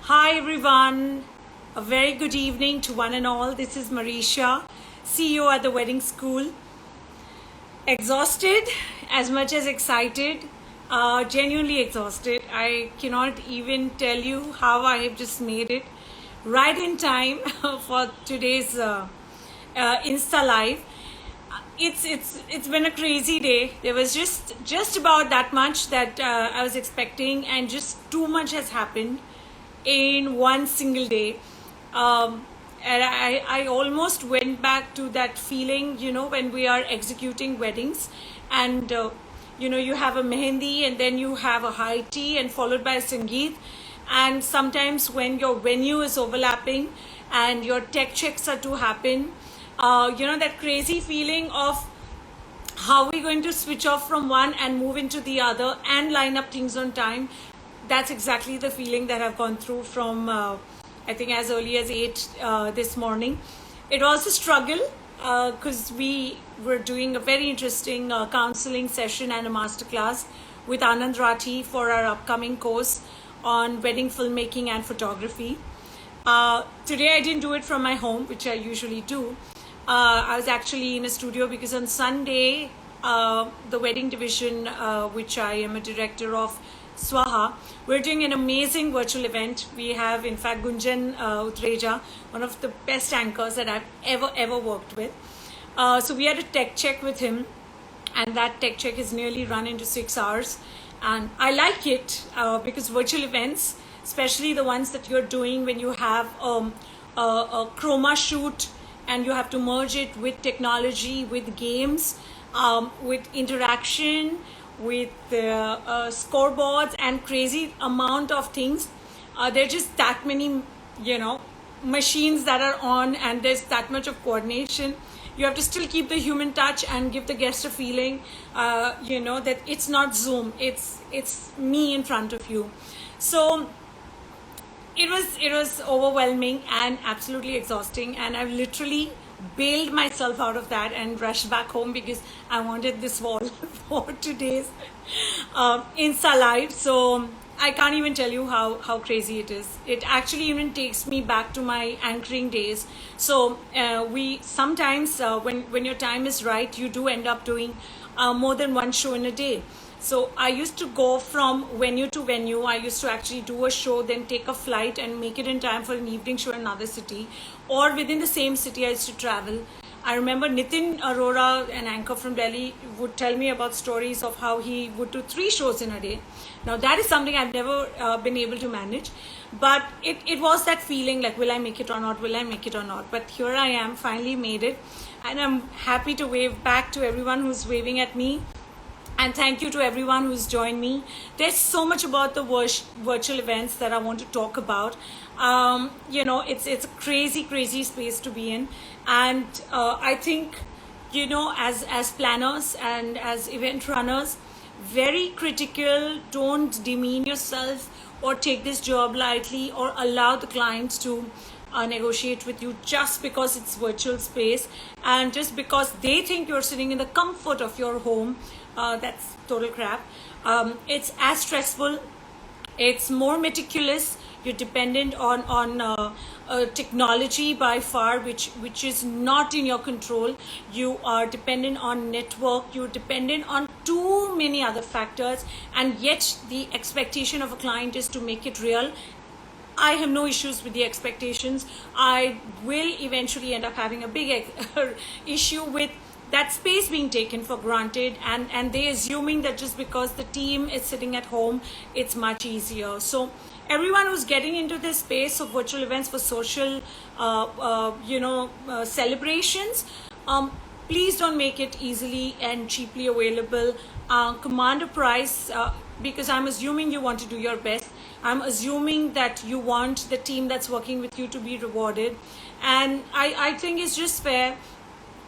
Hi everyone, a very good evening to one and all. This is Marisha, CEO at the Wedding School. Exhausted as much as excited, genuinely exhausted. I cannot even tell you how I have just made it right in time for today's Insta Live. It's been a crazy day. There was just about that much that I was expecting, and just too much has happened in one single day. And I almost went back to that feeling, when we are executing weddings and, you have a mehendi and then you have a high tea and followed by a sangeet. And sometimes when your venue is overlapping and your tech checks are to happen, that crazy feeling of how we're going to switch off from one and move into the other and line up things on time. That's exactly the feeling that I've gone through from, I think, as early as 8 this morning. It was a struggle because we were doing a very interesting counseling session and a masterclass with Anand Rathi for our upcoming course on wedding filmmaking and photography. Today I didn't do it from my home, which I usually do. I was actually in a studio because on Sunday, the wedding division, which I am a director of, Swaha, we're doing an amazing virtual event. We have, in fact, Gunjan Utreja, one of the best anchors that I've ever worked with. So we had a tech check with him, and that tech check is nearly run into 6 hours. And I like it because virtual events, especially the ones that you're doing when you have a chroma shoot and you have to merge it with technology, with games, with interaction, with scoreboards and crazy amount of things. There are just that many, machines that are on, and there's that much of coordination. You have to still keep the human touch and give the guest a feeling, that it's not Zoom, it's me in front of you. So it was overwhelming and absolutely exhausting, and I've literally bailed myself out of that and rushed back home because I wanted this wall for today's Insta Live. So I can't even tell you how crazy it is. It actually even takes me back to my anchoring days. So we sometimes, when your time is right, you do end up doing more than one show in a day. So I used to go from venue to venue. I used to actually do a show, then take a flight and make it in time for an evening show in another city. Or within the same city, I used to travel. I remember Nitin Arora, an anchor from Delhi, would tell me about stories of how he would do 3 shows in a day. Now that is something I've never been able to manage. But it was that feeling like, will I make it or not? Will I make it or not? But here I am, finally made it. And I'm happy to wave back to everyone who's waving at me. And thank you to everyone who's joined me. There's so much about the virtual events that I want to talk about. It's a crazy space to be in. And I think, as planners and as event runners, very critical, don't demean yourself or take this job lightly or allow the clients to negotiate with you just because it's virtual space and just because they think you're sitting in the comfort of your home. That's total crap. It's as stressful. It's more meticulous. You're dependent on technology by far, which is not in your control. You are dependent on network. You're dependent on too many other factors, and yet the expectation of a client is to make it real. I have no issues with the expectations. I will eventually end up having a big issue with that space being taken for granted, and they assuming that just because the team is sitting at home, it's much easier. So everyone who's getting into this space of virtual events for social, celebrations, please don't make it easily and cheaply available. Command a price because I'm assuming you want to do your best. I'm assuming that you want the team that's working with you to be rewarded. And I think it's just fair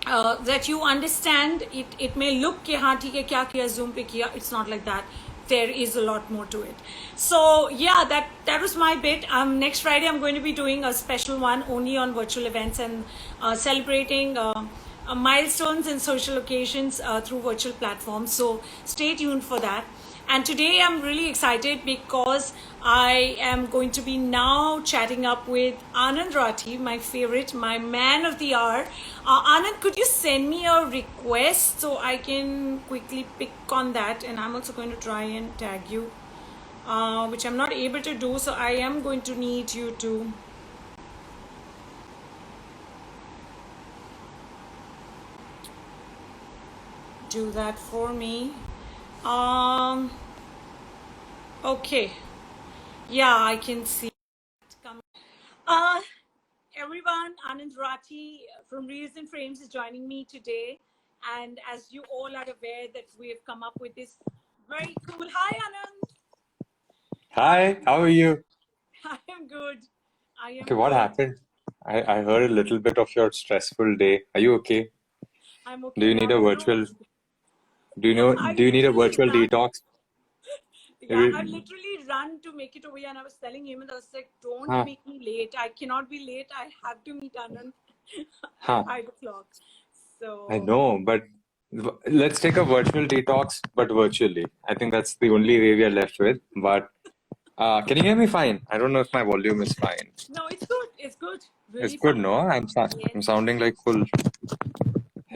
that you understand it may look कि हाँ ठीक है क्या किया Zoom पे किया. It's not like that. There is a lot more to it. So yeah, that was my bit. Next Friday I'm going to be doing a special one only on virtual events and celebrating milestones and social occasions through virtual platforms. So stay tuned for that. And today I'm really excited because I am going to be now chatting up with Anand Rathi, my favorite, my man of the hour. Anand, could you send me a request so I can quickly pick on that? And I'm also going to try and tag you, which I'm not able to do. So I am going to need you to do that for me. Okay. Yeah, I can see it coming. Uh, everyone, Anand Rathi from Reels and Frames is joining me today. And as you all are aware that we have come up with this very cool. Hi, Anand. Hi, how are you? I am good. I Okay, am what good. happened? I heard a little bit of your stressful day. Are you okay? I'm Do okay you need now. a You know virtual, what's I do you need a literally virtual ran. detox? Yeah, I Maybe- literally run to make it away, and I was telling him, and I was like, "Don't Huh, make me late. I cannot be late. I have to meet Anand at huh. 5 o'clock." I So know, but let's take a virtual detox, but virtually. I think that's the only way we are left with. But can you hear me fine? I don't know if my volume is fine. no, it's good. It's good. It's Really good, fine. no? Yes. I'm sounding like full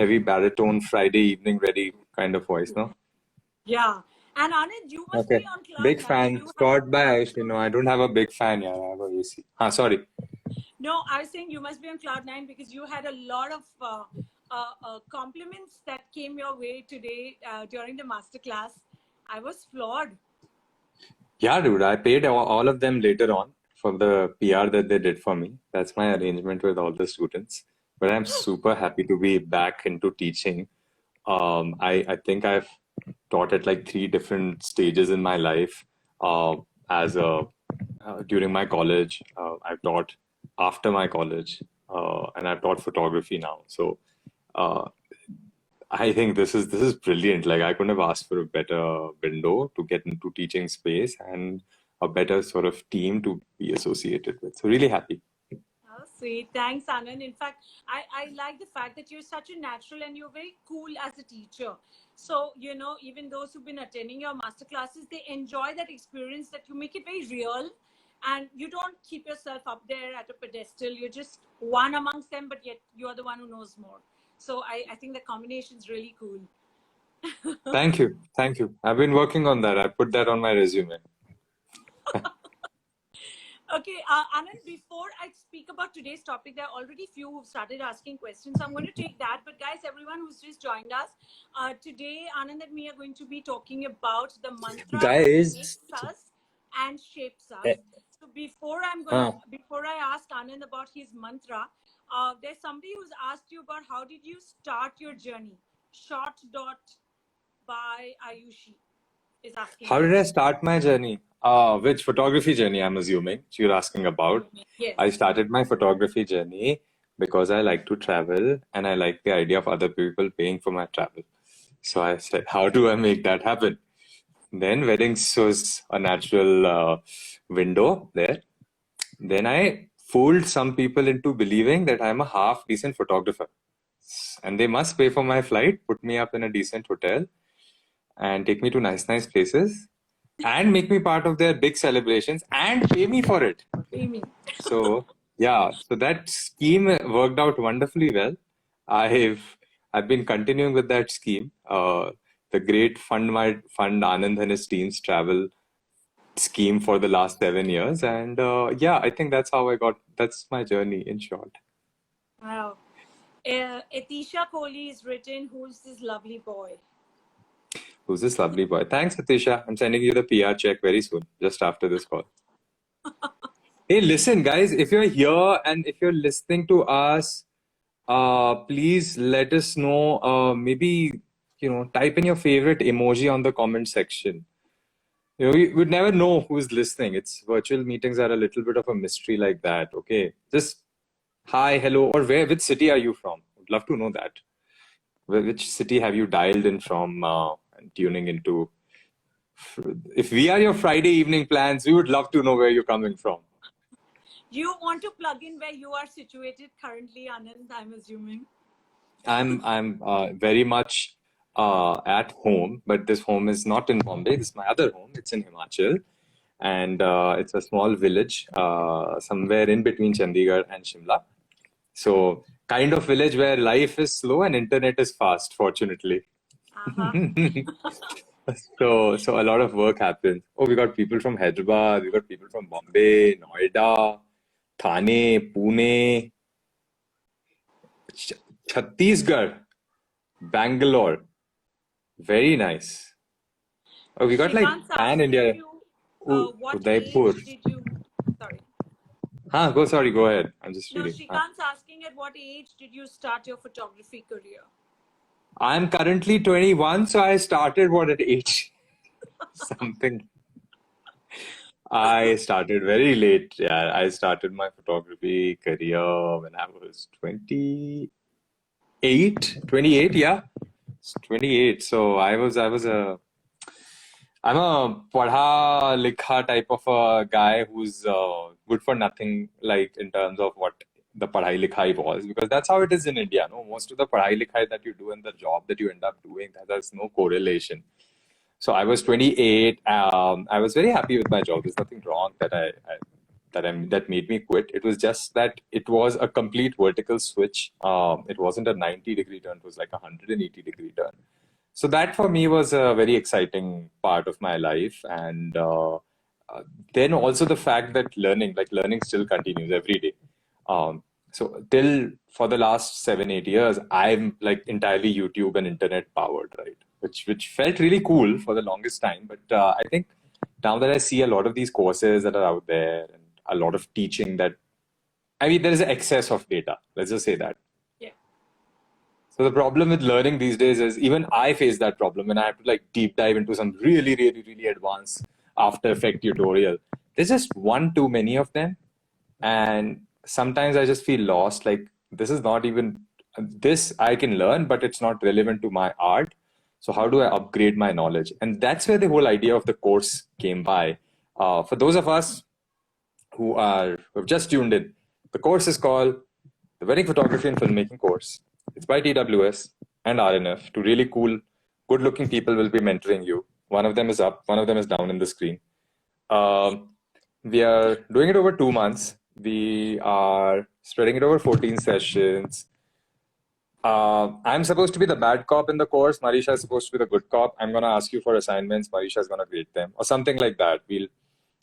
heavy baritone Friday evening ready kind of voice, no? Yeah. And Anand, you must Okay. be on cloud Big nine. fan. You had Scott by Ayush. You know, I don't have a big fan. Yeah, I have a AC. Sorry. no. I was saying you must be on cloud nine because you had a lot of compliments that came your way today during the master class. I was floored. Yeah, dude, I paid all of them later on for the PR that they did for me. That's my arrangement with all the students. But I'm super happy to be back into teaching. I think I've taught at like three different stages in my life. As a During my college, I've taught after my college, and I've taught photography now. So uh, I think this is brilliant. Like I couldn't have asked for a better window to get into teaching space and a better sort of team to be associated with. So really happy. Oh, sweet. Thanks, Anand. In fact, I like the fact that you're such a natural and you're very cool as a teacher. So, even those who've been attending your master classes, they enjoy that experience that you make it very real and you don't keep yourself up there at a pedestal. You're just one amongst them, but yet you're the one who knows more. So I think the combination is really cool. Thank you. Thank you. I've been working on that. I put that on my resume. Okay, Anand, before I speak about today's topic, there are already few who've started asking questions. So I'm going to take that. But guys, everyone who's just joined us, today Anand and me are going to be talking about the mantra that Guys, makes us and shapes us. eh, So huh. before I ask Anand about his mantra, there's somebody who's asked you about how did you start your journey? Short dot by Ayushi is asking How did this. I start my journey? Which photography journey, I'm assuming you're asking about. I Yes. started my photography journey because I like to travel and I like the idea of other people paying for my travel. So I said, how do I make that happen? Then weddings was a natural window there. Then I fooled some people into believing that I'm a half decent photographer. And they must pay for my flight, put me up in a decent hotel, and take me to nice places, and make me part of their big celebrations and pay me for it. Amy. So yeah, so that scheme worked out wonderfully well. I've I've been continuing with that scheme. The great fund Anand and his team's travel scheme for the last 7 years, and yeah, I think that's how I got. That's my journey in short. Wow. Etisha Kohli is written, who's this lovely boy? Who's this lovely boy? Thanks, Atisha. I'm sending you the PR check very soon, just after this call. Hey, listen, guys, if you're here and if you're listening to us, please let us know. Maybe, type in your favorite emoji on the comment section. We'd never know who's listening. It's virtual meetings are a little bit of a mystery like that. Okay. Just hi, hello, or which city are you from? Would love to know that. Which city have you dialed in from and tuning into? If we are your Friday evening plans, we would love to know where you're coming from. You want to plug in where you are situated currently, Anand, I'm assuming. I'm very much at home, but this home is not in Bombay. This is my other home. It's in Himachal, and it's a small village somewhere in between Chandigarh and Shimla. So, kind of village where life is slow and internet is fast, fortunately. Uh-huh. So a lot of work happens. Oh, we got people from Hyderabad, we got people from Bombay, Noida, Thane, Pune, Ch Chhattisgarh, Bangalore. Very nice. Oh, we got like Shrikant's pan asking India. you, what Udaipur. age did you, sorry. Sorry, go ahead. I'm just No, reading. Shrikant's asking at what age did you start your photography career? I'm currently 21, so I started what at age something. I started very late. Yeah, I started my photography career when I was 28, yeah. It's 28. So I'm a padha likha type of a guy who's good for nothing, like in terms of what the padhai likhai was, because that's how it is in India. No, most of the padhai likhai that you do and the job that you end up doing, there's no correlation. So I was 28. I was very happy with my job. There's nothing wrong that made me quit. It was just that it was a complete vertical switch. It wasn't a 90-degree turn. It was like a 180-degree turn. So that for me was a very exciting part of my life. And then also the fact that learning still continues every day. So till for the last 7, 8 years, I'm like entirely YouTube and internet powered, right? Which felt really cool for the longest time. But I think now that I see a lot of these courses that are out there and a lot of teaching there is an excess of data. Let's just say that. Yeah. So the problem with learning these days is even I face that problem when I have to like deep dive into some really, really, really advanced After Effects tutorial. There's just one too many of them. And sometimes I just feel lost. Like this I can learn, but it's not relevant to my art. So how do I upgrade my knowledge? And that's where the whole idea of the course came by. For those of us who have just tuned in, the course is called the Wedding Photography and Filmmaking course. It's by TWS and RNF. Two really cool, good-looking people will be mentoring you. One of them is up, one of them is down in the screen. We are doing it over 2 months. We are spreading it over 14 sessions. I'm supposed to be the bad cop in the course. Marisha is supposed to be the good cop. I'm going to ask you for assignments. Marisha is going to grade them or something like that.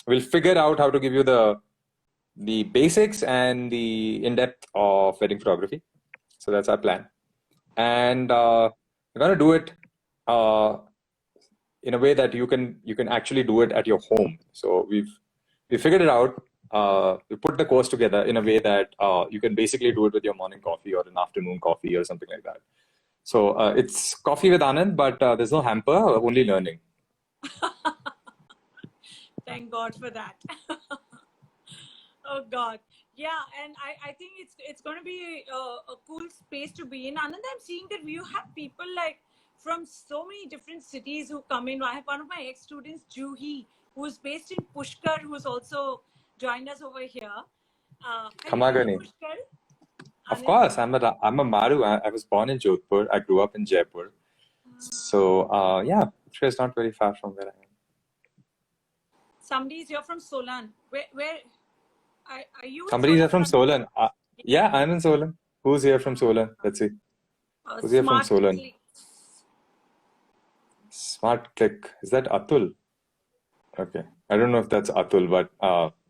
We'll figure out how to give you the basics and the in-depth of wedding photography. So that's our plan. And we're going to do it in a way that you can actually do it at your home. So we figured it out. We put the course together in a way that you can basically do it with your morning coffee or an afternoon coffee or something like that. So it's coffee with Anand, but there's no hamper, only learning. Thank God for that. Oh God. Yeah, and I think it's going to be a cool space to be in. Anand, I'm seeing that you have people like from so many different cities who come in. I have one of my ex-students, Juhi, who's based in Pushkar, who's also joined us over here. Khamagani. Pushkar? Of course, I'm a Maru. I was born in Jodhpur. I grew up in Jaipur. So yeah, Pushkar is not very far from where I am. Somebody's here from Solan. Where are you? Somebody's here from Solan. Yeah, I'm in Solan. Who's here from Solan? Let's see. Who's here from Solan? Click. Smart Click. Is that Atul? Okay. I don't know if that's Atul, but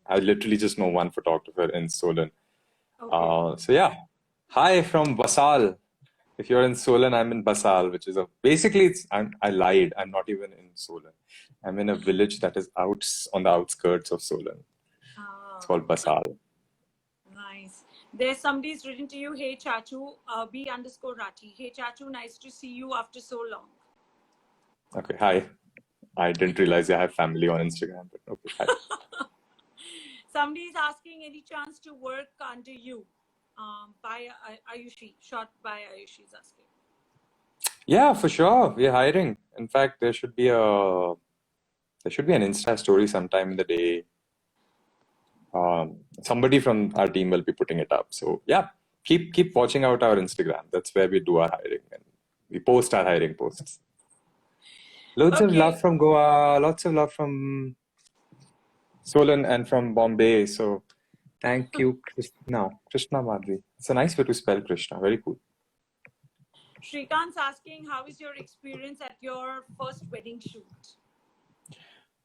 I literally just know one photographer in Solan. Okay. So yeah. Hi from Basal. If you're in Solan, I'm in Basal, which is I lied. I'm not even in Solan. I'm in a village that is on the outskirts of Solan. It's called Basal. Nice. There's somebody's written to you, hey Chachu, B_Rati. Hey Chachu, nice to see you after so long. Okay, hi. I didn't realize I have family on Instagram, but okay, hi. Somebody's asking any chance to work under you by Ayushi. Shot by Ayushi is asking. Yeah, for sure. We're hiring. In fact, there should be an Insta story sometime in the day. Somebody from our team will be putting it up. So yeah, keep watching out our Instagram. That's where we do our hiring. And we post our hiring posts. Loads of Okay. love from Goa, lots of love from Solon and from Bombay. So thank you, Krishna Madhuri. It's a nice way to spell Krishna. Very cool. Shrikant's asking, how is your experience at your first wedding shoot?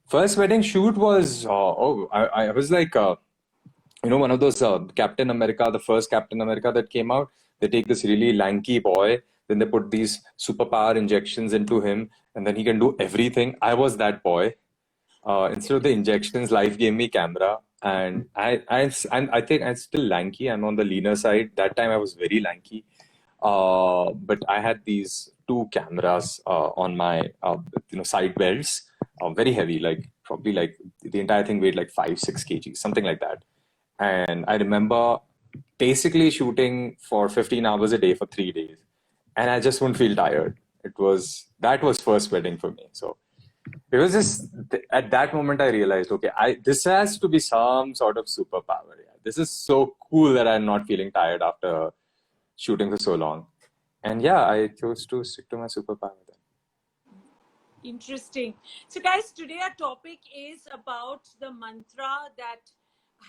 First wedding shoot was I was like one of those Captain America, the first Captain America that came out. They take this really lanky boy, then they put these superpower injections into him, and then he can do everything. I was that boy. Instead of the injections, life gave me camera, and I think I'm still lanky. I'm on the leaner side. That time I was very lanky, but I had these two cameras on my side belts, very heavy, like probably like the entire thing weighed like 5-6 kgs, something like that. And I remember basically shooting for 15 hours a day for 3 days, and I just wouldn't feel tired. That was first wedding for me. So it was just at that moment I realized, okay, this has to be some sort of superpower. Yeah. This is so cool that I'm not feeling tired after shooting for so long. And yeah, I chose to stick to my superpower then. Interesting. So guys, today our topic is about the mantra that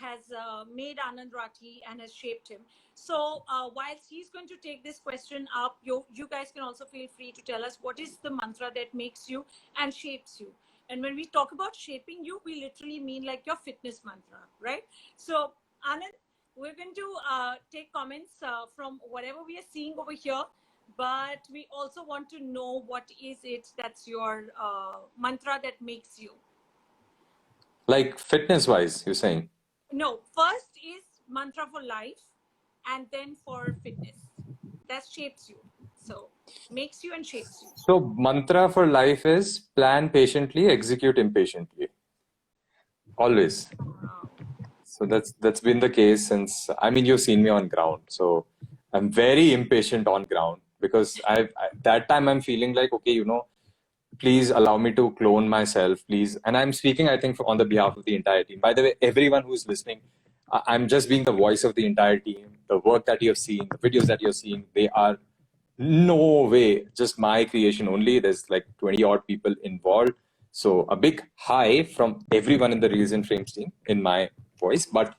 has made Anand Rathi and has shaped him. So whilst he's going to take this question up, you guys can also feel free to tell us what is the mantra that makes you and shapes you. And when we talk about shaping you, we literally mean like your fitness mantra, right? So Anand, we're going to take comments from whatever we are seeing over here, but we also want to know what is it that's your mantra that makes you. Like fitness wise, you're saying? No, first is mantra for life and then for fitness. That shapes you. So makes you and shapes you. So mantra for life is plan patiently, execute impatiently. Always. So that's been the case since, I mean, you've seen me on ground. So I'm very impatient on ground because that time I'm feeling like, okay, please allow me to clone myself, please. And I'm speaking, I think, on the behalf of the entire team. By the way, everyone who's listening, I'm just being the voice of the entire team. The work that you've seen, the videos that you're seeing, they are no way just my creation only. There's like 20 odd people involved. So a big hi from everyone in the Reels and Frames team in my voice. But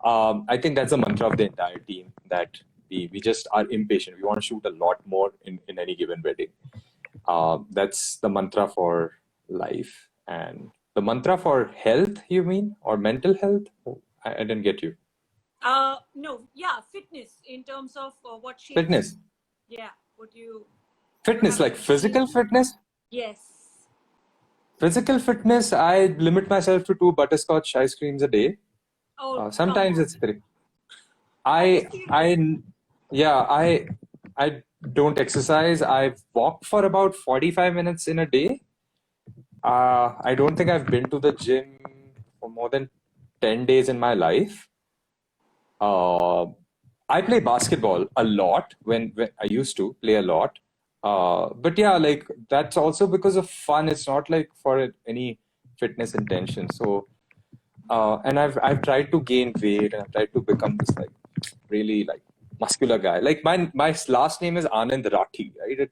I think that's the mantra of the entire team, that we just are impatient. We want to shoot a lot more in any given wedding. That's the mantra for life. And the mantra for health, you mean? Or mental health? I didn't get you. No, yeah, fitness in terms of what shapes Fitness. you. Yeah, what you... Fitness, like physical fitness? Yes. Physical fitness, I limit myself to 2 butterscotch ice creams a day. Oh, Sometimes it's 3. I don't exercise. I walk for about 45 minutes in a day. I don't think I've been to the gym for more than 10 days in my life. I play basketball a lot when I used to play a lot. But yeah, like that's also because of fun. It's not like for any fitness intention. So, and I've tried to gain weight and I've tried to become this like really like muscular guy. Like my last name is Anand Rathi, right?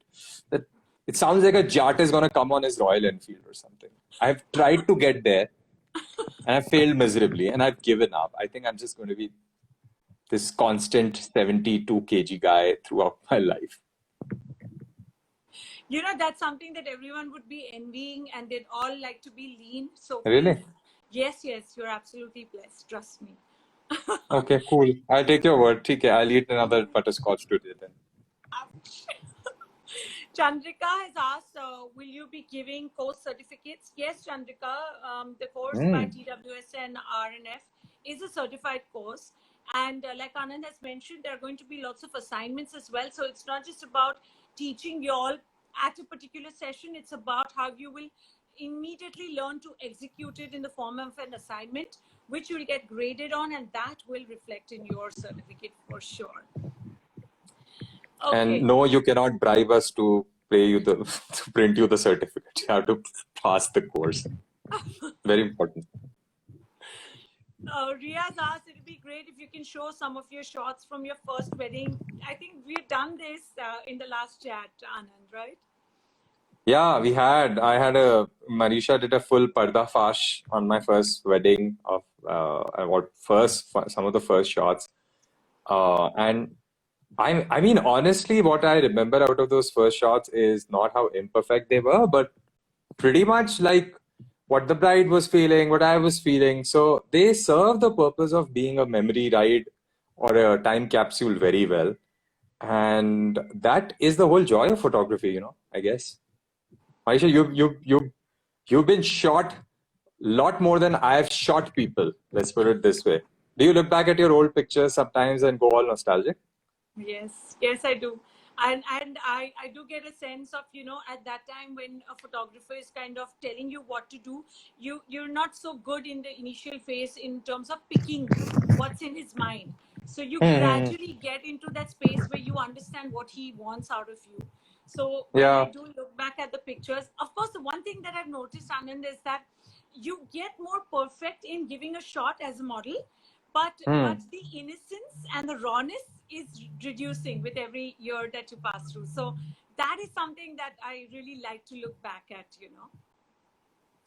It sounds like a Jat is gonna come on his Royal Enfield or something. I've tried to get there and I've failed miserably and I've given up. I think I'm just going to be this constant 72 kg guy throughout my life. That's something that everyone would be envying, and they'd all like to be lean. So Really? Yes, you're absolutely blessed. Trust me. Okay, cool. I'll take your word. Okay, I'll eat another butterscotch today then. Ouch. Chandrika has asked, will you be giving course certificates? Yes, Chandrika. The course by TWS and RNF is a certified course. And like Anand has mentioned, there are going to be lots of assignments as well. So it's not just about teaching you all at a particular session. It's about how you will immediately learn to execute it in the form of an assignment, which you will get graded on, and that will reflect in your certificate for sure. Okay. And no, you cannot bribe us to to print you the certificate. You have to pass the course. Very important. Riaz asked, it'd be great if you can show some of your shots from your first wedding. I think we've done this in the last chat, Anand, right? Yeah, we had. Marisha did a full parda fash on my first wedding of some of the first shots. And I mean, honestly, what I remember out of those first shots is not how imperfect they were, but pretty much like what the bride was feeling, what I was feeling. So they serve the purpose of being a memory ride or a time capsule very well. And that is the whole joy of photography, I guess. Aisha, you've been shot a lot more than I've shot people. Let's put it this way. Do you look back at your old pictures sometimes and go all nostalgic? Yes, I do. And I do get a sense of, at that time when a photographer is kind of telling you what to do, you're not so good in the initial phase in terms of picking what's in his mind. So you Hmm. gradually get into that space where you understand what he wants out of you. So when I Yeah. do look back at the pictures, of course, the one thing that I've noticed, Anand, is that you get more perfect in giving a shot as a model, but Hmm. the innocence and the rawness is reducing with every year that you pass through. So that is something that I really like to look back at.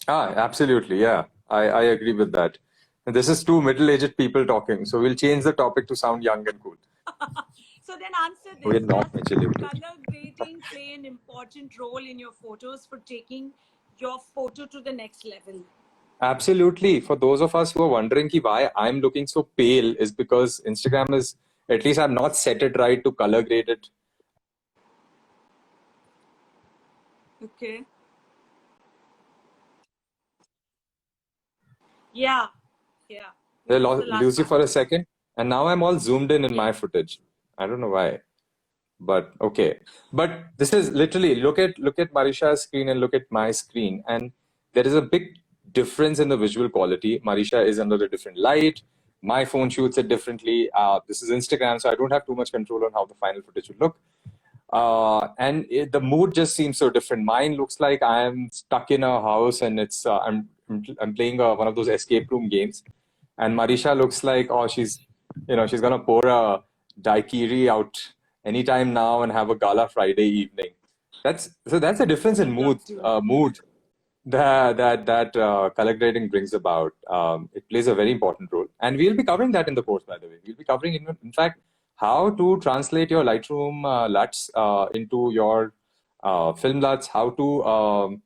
Absolutely. Yeah. I agree with that. And this is two middle-aged people talking, so we'll change the topic to sound young and cool. So then answer We're this. not Does middle-aged. color grading play an important role in your photos for taking your photo to the next level? Absolutely. For those of us who are wondering ki why I'm looking so pale is because Instagram is, at least I've not set it right to color grade it. Okay. Yeah. Yeah. We They missed the last lose you part. for a second, and now I'm all zoomed in Yeah. my footage. I don't know why, but okay. But this is literally look at Marisha's screen and look at my screen, and there is a big difference in the visual quality. Marisha is under a different light. My phone shoots it differently. This is Instagram, so I don't have too much control on how the final footage will look. The mood just seems so different. Mine looks like I'm stuck in a house and I'm playing one of those escape room games, and Marisha looks like she's gonna pour a daiquiri out anytime now and have a gala Friday evening. That's a difference in Would love mood. to. Mood that color grading brings about. It plays a very important role, and we'll be covering that in the course. By the way, we'll be covering in fact how to translate your Lightroom LUTs into your film LUTs, how to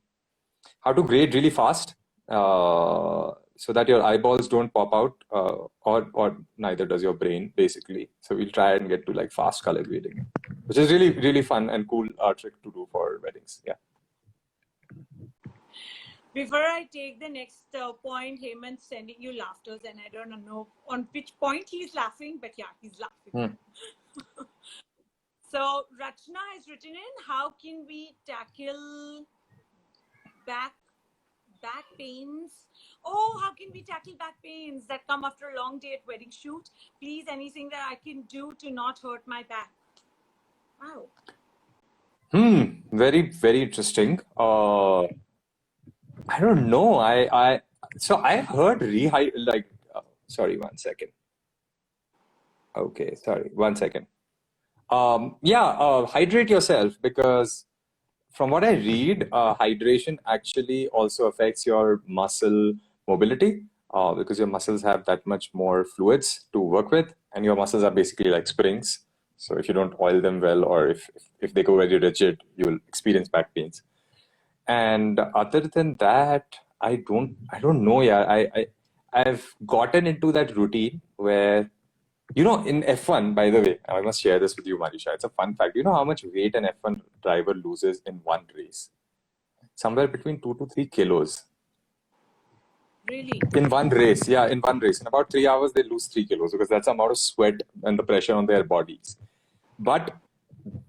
grade really fast so that your eyeballs don't pop out, or neither does your brain, basically. So we'll try and get to like fast color grading, which is really really fun and cool trick to do for weddings. Yeah. Before I take the next point, Hemant's sending you laughters, and I don't know on which point he's laughing, but yeah, he's laughing. Hmm. So Rachna has written in, how can we tackle back pains? Oh, how can we tackle back pains that come after a long day at wedding shoot? Please, anything that I can do to not hurt my back. Wow. Very, very interesting. I don't know. So I heard sorry, one second. Okay, sorry, one second. Yeah, hydrate yourself, because from what I read, hydration actually also affects your muscle mobility, because your muscles have that much more fluids to work with, and your muscles are basically like springs. So if you don't oil them well, or if they go very rigid, you'll experience back pains. And other than that, I don't know. Yeah, I've gotten into that routine where, in F1, by the way, I must share this with you, Marisha. It's a fun fact. You know how much weight an F1 driver loses in one race? Somewhere between 2 to 3 kilos. Really? In one race, yeah, in one race. In about 3 hours, they lose 3 kilos, because that's the amount of sweat and the pressure on their bodies. But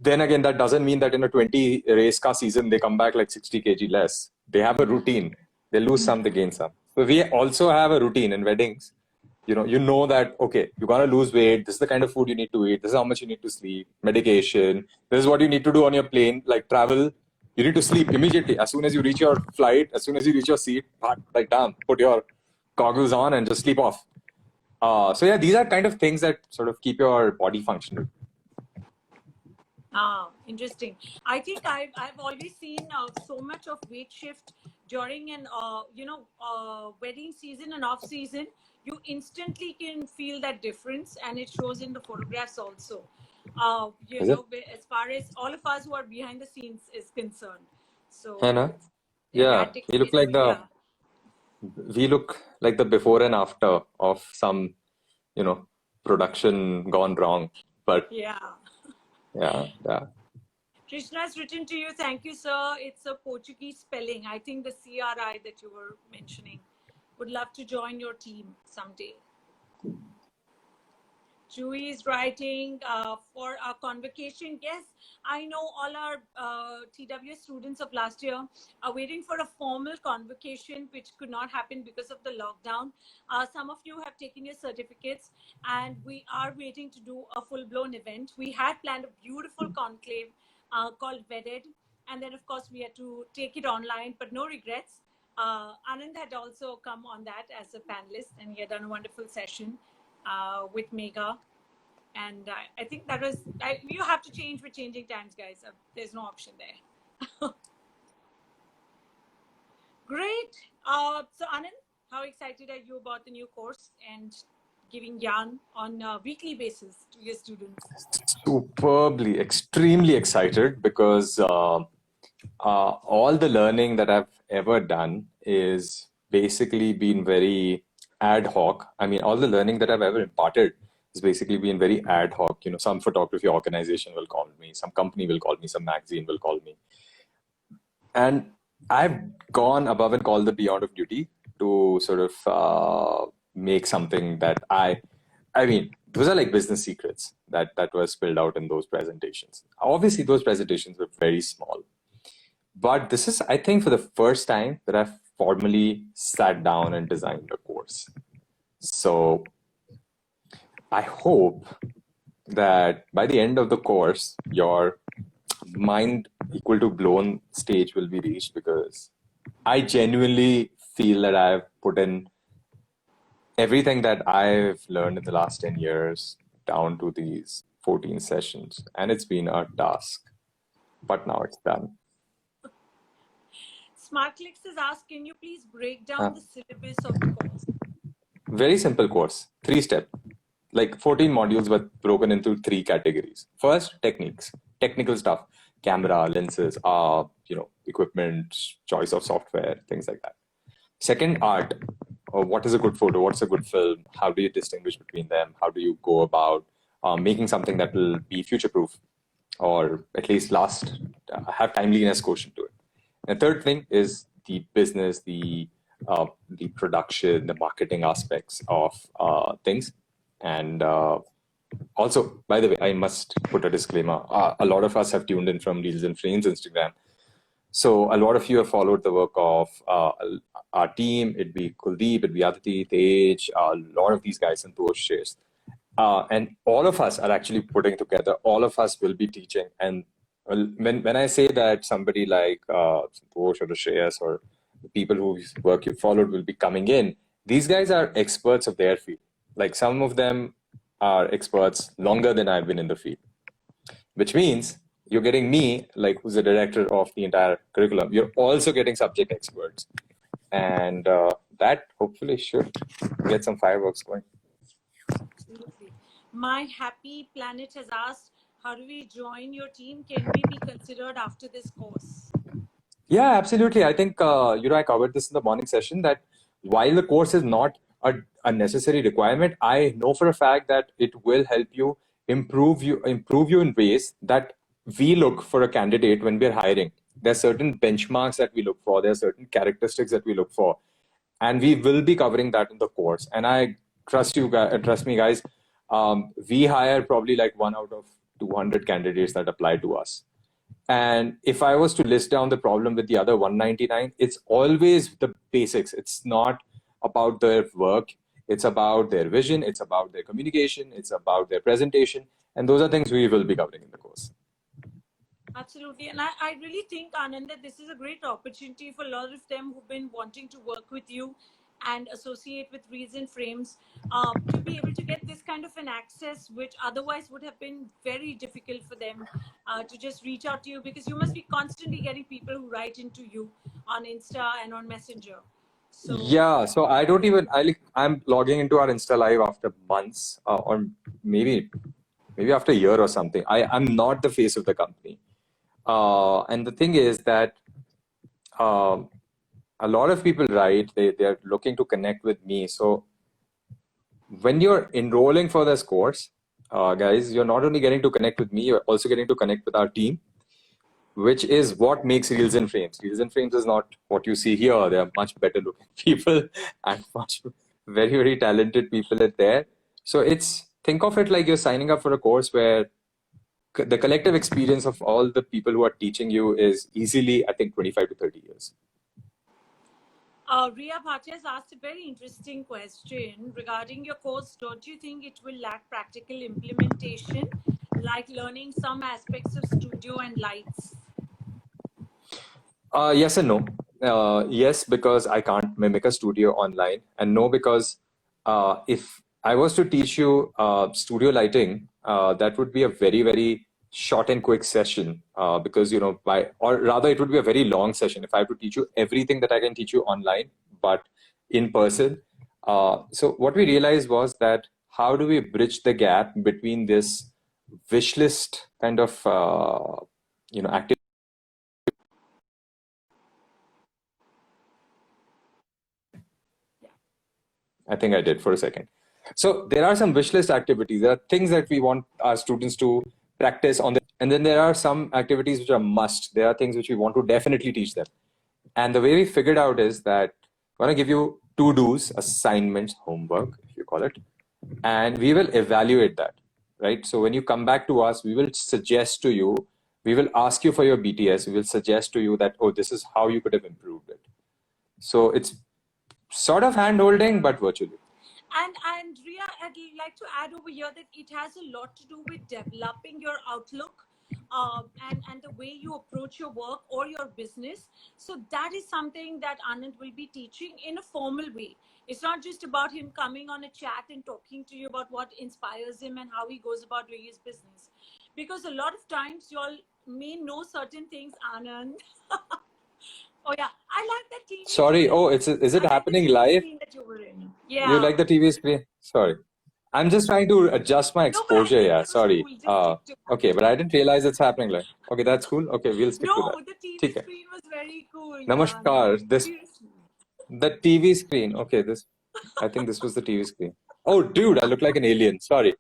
then again, that doesn't mean that in a 20 race car season, they come back like 60 kg less. They have a routine. They lose some, they gain some. So we also have a routine in weddings. You know that, okay, you're going to lose weight. This is the kind of food you need to eat. This is how much you need to sleep, medication. This is what you need to do on your plane, like travel. You need to sleep immediately. As soon as you reach your flight, as soon as you reach your seat, like, damn, put your goggles on and just sleep off. So yeah, these are kind of things that sort of keep your body functional. Interesting. I think I've always seen so much of weight shift during an wedding season and off season. You instantly can feel that difference, and it shows in the photographs also. Is it? As far as all of us who are behind the scenes is concerned. Hannah? So Yeah, that explains. Yeah, we look like the before and after of some, production gone wrong. But yeah. yeah, yeah. Krishna has written to you. Thank you, sir. It's a Portuguese spelling. I think the CRI that you were mentioning. Would love to join your team someday. Chewy is writing for our convocation. Yes, I know all our TWS students of last year are waiting for a formal convocation, which could not happen because of the lockdown. Some of you have taken your certificates, and we are waiting to do a full-blown event. We had planned a beautiful conclave called Wedded, and then, of course, we had to take it online, but no regrets. Anand had also come on that as a panelist, and he had done a wonderful session with Mega. And I think that was, you have to change with changing times, guys. There's no option there. Great. So, Anand, how excited are you about the new course and giving yarn on a weekly basis to your students? Superbly, extremely excited because all the learning that I've ever done is basically been very ad hoc. I mean, all the learning that I've ever imparted has basically been very ad hoc. Some photography organization will call me, some company will call me, some magazine will call me. And I've gone above and called the beyond of duty to sort of make something that I mean, those are like business secrets that were spilled out in those presentations. Obviously, those presentations were very small. But this is, I think, for the first time that I've formally sat down and designed a course. So I hope that by the end of the course, your mind equal to blown stage will be reached, because I genuinely feel that I've put in everything that I've learned in the last 10 years down to these 14 sessions. And it's been a task, but now it's done. SmartClicks has asked, can you please break down the syllabus of the course? Very simple course, 3-step, like 14 modules, but broken into 3 categories. First, techniques, technical stuff, camera, lenses, equipment, choice of software, things like that. Second, art. What is a good photo? What's a good film? How do you distinguish between them? How do you go about making something that will be future-proof, or at least have timeliness quotient to it? And the third thing is the business, the production, the marketing aspects of things. And also, by the way, I must put a disclaimer. A lot of us have tuned in from Reels and Frames Instagram. So a lot of you have followed the work of our team. It'd be Kuldeep, it'd be Aditi, Tej, a lot of these guys, and Santosh shares. And all of us are actually putting together, all of us will be teaching. And when I say that somebody like Santosh or Shreyas or the people whose work you followed will be coming in, these guys are experts of their field. Like, some of them are experts longer than I've been in the field, which means you're getting me, like, who's the director of the entire curriculum. You're also getting subject experts. And that hopefully should get some fireworks going. Absolutely. My Happy Planet has asked, how do we join your team? Can we be considered after this course? Yeah, absolutely. I think, I covered this in the morning session, that while the course is not a necessary requirement, I know for a fact that it will help you improve you in ways that we look for a candidate when we're hiring. There are certain benchmarks that we look for. There are certain characteristics that we look for. And we will be covering that in the course. And I trust me, guys. We hire probably like 1 out of 200 candidates that apply to us. And if I was to list down the problem with the other 199, it's always the basics. It's not about their work. It's about their vision. It's about their communication. It's about their presentation. And those are things we will be covering in the course. Absolutely. And I really think, Anand, that this is a great opportunity for a lot of them who've been wanting to work with you and associate with Reels and Frames, to be able to get this kind of an access, which otherwise would have been very difficult for them to just reach out to you, because you must be constantly getting people who write into you on Insta and on Messenger. So Yeah, so I don't even I'm logging into our Insta Live after months, or maybe after a year or something. I'm not the face of the company. And the thing is that um, a lot of people write, they're looking to connect with me. So when you're enrolling for this course, guys, you're not only getting to connect with me, you're also getting to connect with our team, which is what makes Reels and Frames. Reels and Frames is not what you see here. There are much better looking people and much very, very talented people in there. So think of it like you're signing up for a course where the collective experience of all the people who are teaching you is easily, I think, 25 to 30 years. Ria Bhatia has asked a very interesting question regarding your course. Don't you think it will lack practical implementation, like learning some aspects of studio and lights? Yes and no. Yes, because I can't mimic a studio online, and no, because if I was to teach you studio lighting, that would be a very, very short and quick session. Because or rather, it would be a very long session if I have to teach you everything that I can teach you online, but in person. So what we realized was that how do we bridge the gap between this wish list kind of activity? I think I did for a second. So there are some wish list activities. There are things that we want our students to practice on, and then there are some activities which are must. There are things which we want to definitely teach them. And the way we figured out is that we're going to give you to-dos, assignments, homework, if you call it, and we will evaluate that, right? So when you come back to us, we will suggest to you, we will ask you for your BTS, we will suggest to you that, oh, this is how you could have improved it. So it's sort of hand-holding, but virtually. And Ria, I'd like to add over here that it has a lot to do with developing your outlook, and the way you approach your work or your business. So that is something that Anand will be teaching in a formal way. It's not just about him coming on a chat and talking to you about what inspires him and how he goes about doing his business. Because a lot of times you all may know certain things, Anand. Oh yeah, I like that TV. Sorry. Oh, is it happening live? That you were in. Yeah. You like the TV screen? Sorry. I'm just trying to adjust my exposure. Yeah. Sorry. Okay, but I didn't realize it's happening live. Okay, that's cool. Okay, we'll stick to that. No, the TV screen was very cool. Namaskar. The TV screen. Okay, I think this was the TV screen. Oh, dude, I look like an alien. Sorry.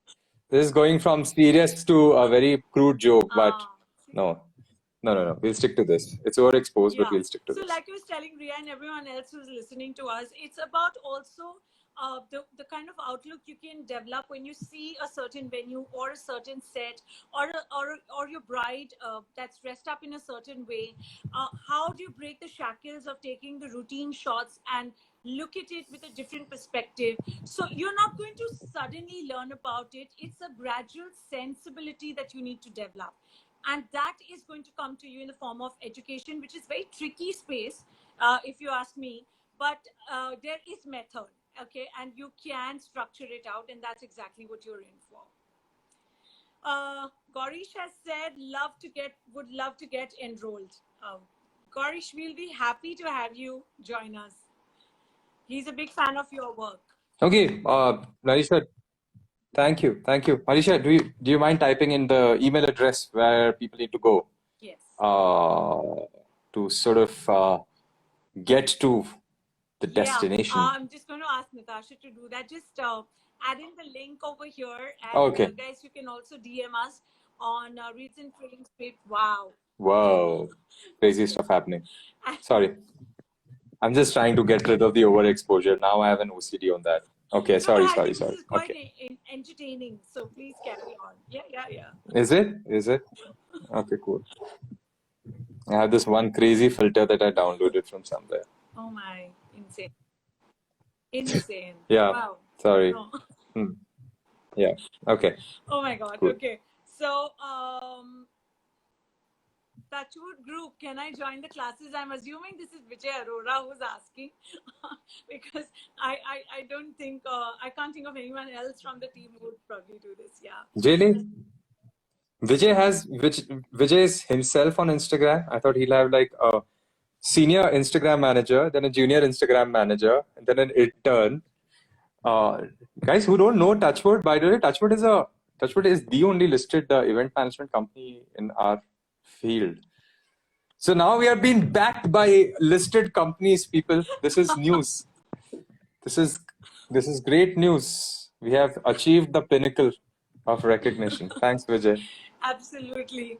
This is going from serious to a very crude joke, but no. No. We'll stick to this. It's overexposed, but we'll stick to this. So like I was telling Ria and everyone else who's listening to us, it's about also the kind of outlook you can develop when you see a certain venue or a certain set, or your bride that's dressed up in a certain way. How do you break the shackles of taking the routine shots and look at it with a different perspective? So you're not going to suddenly learn about it. It's a gradual sensibility that you need to develop, and that is going to come to you in the form of education, which is very tricky space, if you ask me. But there is method, okay, and you can structure it out, and that's exactly what you're in for. Gaurish has said would love to get enrolled. Gaurish, we'll be happy to have you join us. He's a big fan of your work. Okay, Narisha, thank you. Marisha, do you mind typing in the email address where people need to go? Yes. To sort of get to the destination. Yeah, I'm just going to ask Natasha to do that. Just add in the link over here, and okay. Guys, you can also DM us on Reels and Frames page. Wow. Whoa, crazy stuff happening. Sorry. I'm just trying to get rid of the overexposure. Now I have an OCD on that. Okay, sorry. This is quite entertaining, so please carry on. Yeah. Is it? Okay, cool. I have this one crazy filter that I downloaded from somewhere. Oh my, insane. Yeah. Wow. Sorry. No. Yeah. Okay. Oh my God. Cool. Okay. So Touchwood group, can I join the classes? I'm assuming this is Vijay Arora who's asking because I don't think, I can't think of anyone else from the team who would probably do this. Yeah. Really? Vijay is himself on Instagram. I thought he'll have like a senior Instagram manager, then a junior Instagram manager, and then an intern. Guys who don't know Touchwood, by the way, Touchwood is the only listed event management company in our field. So now we are being backed by listed companies, people. This is news. This is great news. We have achieved the pinnacle of recognition. Thanks, Vijay. Absolutely.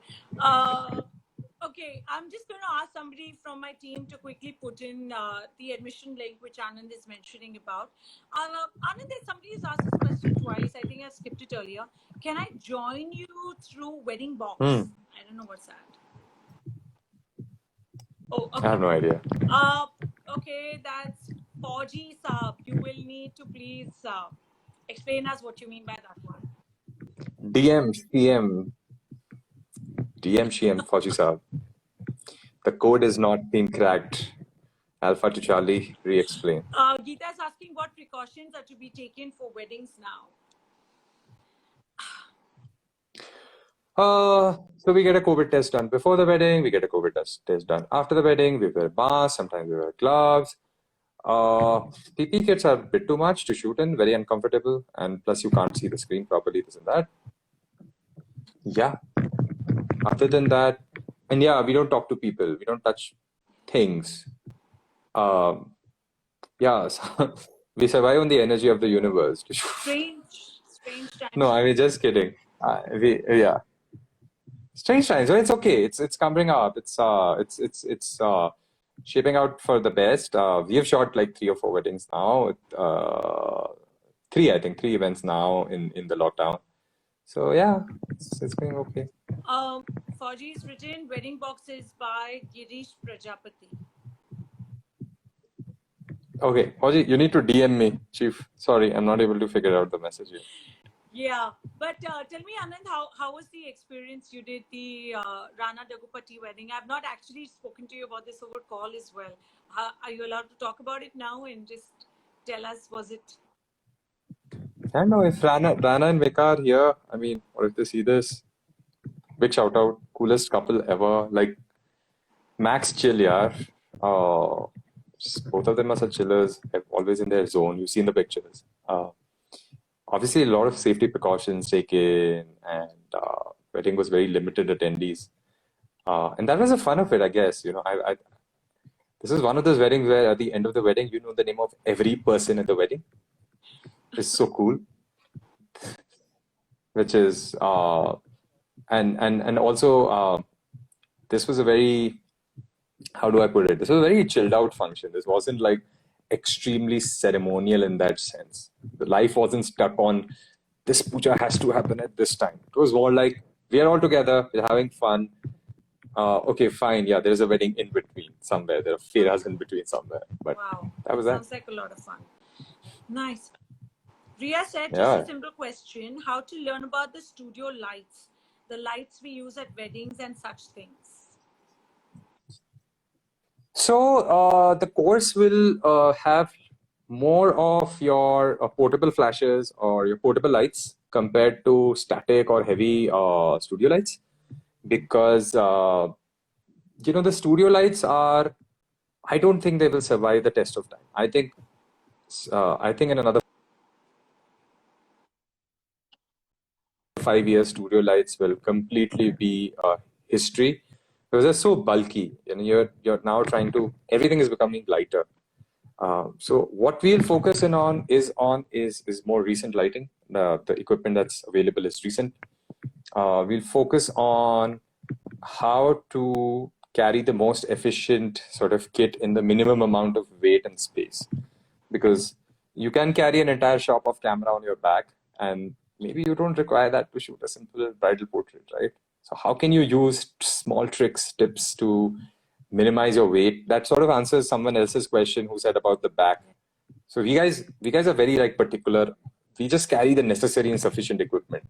Okay, I'm just going to ask somebody from my team to quickly put in the admission link which Anand is mentioning about. Anand, somebody has asked this question twice. I think I skipped it earlier. Can I join you through Wedding Box? I don't know what's that. Oh, okay. I have no idea. Okay, that's Fauji Saab. You will need to please explain us what you mean by that one. DM, CM, Fauji Saab. The code is not being cracked. Alpha to Charlie, re-explain. Geeta is asking what precautions are to be taken for weddings now. So we get a COVID test done before the wedding. We get a COVID test done after the wedding. We wear masks. Sometimes we wear gloves. PP kits are a bit too much to shoot in. Very uncomfortable. And plus you can't see the screen properly. This and that. Yeah. Other than that, and yeah, we don't talk to people. We don't touch things. Yeah. So we survive on the energy of the universe. Strange times. No, I mean, just kidding. Yeah. Strange times. Well, it's okay. It's coming up. It's shaping out for the best. We have shot like 3 or 4 weddings now. 3 events now in the lockdown. So yeah, it's going okay. Fauji's written Wedding Boxes by Girish Prajapati. Okay, Fauji, you need to DM me, Chief. Sorry, I'm not able to figure out the message here. Yeah, but tell me, Anand, how was the experience? You did the Rana Daggubati wedding. I've not actually spoken to you about this over call as well. Are you allowed to talk about it now and just tell us, was it? I know if Rana and Vika are here, I mean, or if they see this, big shout out, coolest couple ever. Like Max chill, yaar. Both of them are such chillers, always in their zone. You've seen the pictures. Obviously, a lot of safety precautions taken, and wedding was very limited attendees. And that was the fun of it, I guess. You know, this is one of those weddings where at the end of the wedding, you know the name of every person at the wedding. It's so cool. Which is, and also, this was a very, how do I put it? This was a very chilled out function. This wasn't like extremely ceremonial in that sense. The life wasn't stuck on this puja has to happen at this time. It was more like we are all together, we're having fun. Okay, fine. Yeah, there's a wedding in between somewhere. There are fairas in between somewhere. But wow, that was sounds like a lot of fun. Nice. Ria said, just a simple question: how to learn about the studio lights, the lights we use at weddings and such things. So the course will have more of your portable flashes or your portable lights compared to static or heavy studio lights, because you know the studio lights are, I don't think they will survive the test of time. I think in another 5 years, studio lights will completely be history. Because they're so bulky, and you're now trying to, everything is becoming lighter. So what we'll focus in on is more recent lighting. The equipment that's available is recent. We'll focus on how to carry the most efficient sort of kit in the minimum amount of weight and space, because you can carry an entire shop of camera on your back, and maybe you don't require that to shoot a simple bridal portrait, right? So how can you use small tricks, tips to minimize your weight? That sort of answers someone else's question who said about the back. So we guys are very like particular. We just carry the necessary and sufficient equipment.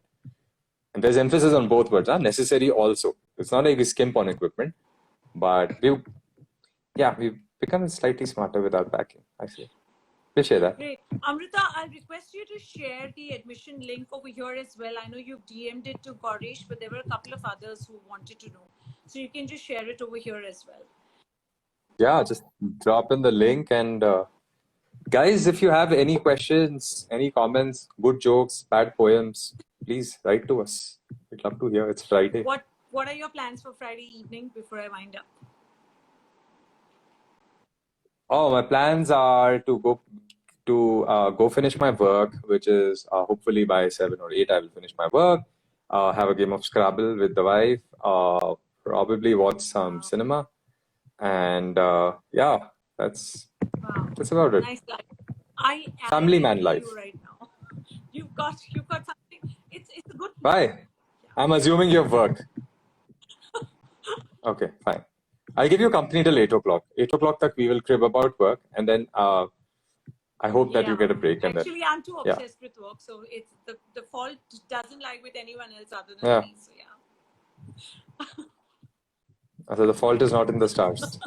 And there's emphasis on both words, necessary also. It's not like we skimp on equipment, but we've become slightly smarter with our backing. Actually, appreciate that. Great. Amrita, I'll request you to share the admission link over here as well. I know you've DM'd it to Gaurish, but there were a couple of others who wanted to know. So you can just share it over here as well. Yeah, just drop in the link. And guys, if you have any questions, any comments, good jokes, bad poems, please write to us. We'd love to hear. It's Friday. What are your plans for Friday evening before I wind up? Oh, my plans are to go finish my work, which is hopefully by 7 or 8 I will finish my work. Have a game of Scrabble with the wife. Probably watch some cinema, and yeah, that's about it. Nice life. I am Family man life. you right now. You've got something. It's a good. Bye. I'm assuming you have work. Okay, fine. I'll give you company till 8 o'clock. 8 o'clock tak we will crib about work, and then I hope that you get a break. And actually, I'm too obsessed with work, so it's the fault doesn't lie with anyone else other than me. So yeah. So the fault is not in the stars.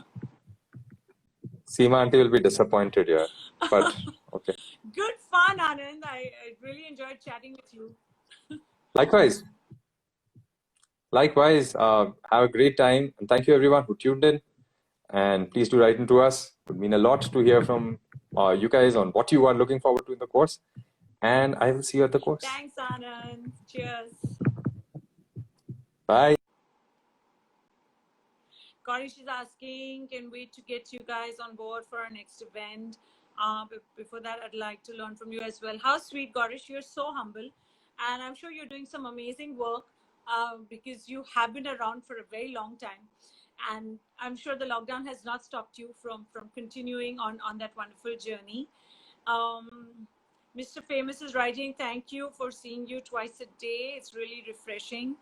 Seema auntie will be disappointed here, but okay. Good fun, Anand. I really enjoyed chatting with you. Likewise. Have a great time, and thank you everyone who tuned in. And please do write into us. It would mean a lot to hear from you guys on what you are looking forward to in the course. And I will see you at the course. Thanks, Anand. Cheers. Bye. Gaurish is asking, can wait to get you guys on board for our next event. But before that, I'd like to learn from you as well. How sweet, Gaurish. You're so humble. And I'm sure you're doing some amazing work because you have been around for a very long time. And I'm sure the lockdown has not stopped you from continuing on that wonderful journey. Mr. Famous is writing, thank you for seeing you twice a day. It's really refreshing.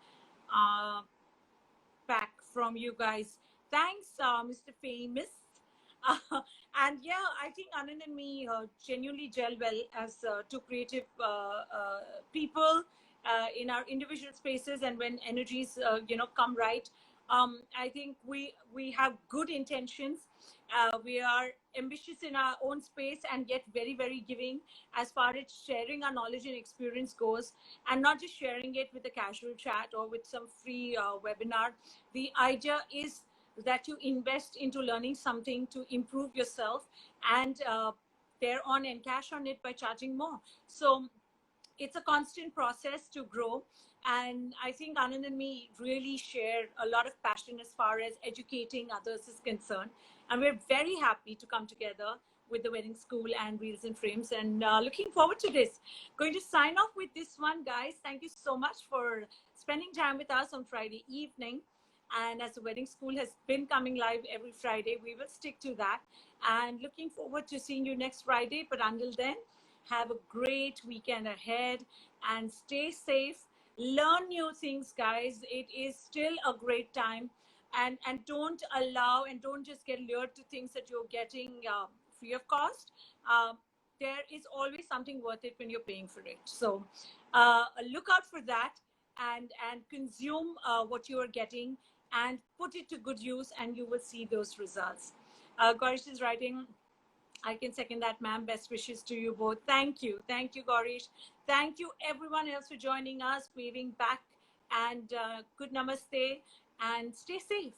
Back from you guys. Thanks, Mr. Famous. And yeah, I think Anand and me genuinely gel well as two creative people in our individual spaces, and when energies come right, I think we have good intentions. We are ambitious in our own space and yet very, very giving as far as sharing our knowledge and experience goes, and not just sharing it with a casual chat or with some free webinar. The idea is that you invest into learning something to improve yourself and thereon encash on it by charging more. So it's a constant process to grow. And I think Anand and me really share a lot of passion as far as educating others is concerned. And we're very happy to come together with the Wedding School and Reels and Frames, and looking forward to this. Going to sign off with this one, guys. Thank you so much for spending time with us on Friday evening. And as the Wedding School has been coming live every Friday, we will stick to that. And looking forward to seeing you next Friday. But until then, have a great weekend ahead and stay safe. Learn new things, guys. It is still a great time. And don't allow and don't just get lured to things that you're getting free of cost. There is always something worth it when you're paying for it. So look out for that and consume what you are getting and put it to good use, and you will see those results. Gaurish is writing, I can second that, ma'am. Best wishes to you both. Thank you. Thank you, Gaurish. Thank you, everyone else, for joining us, waving back, and good namaste, and stay safe.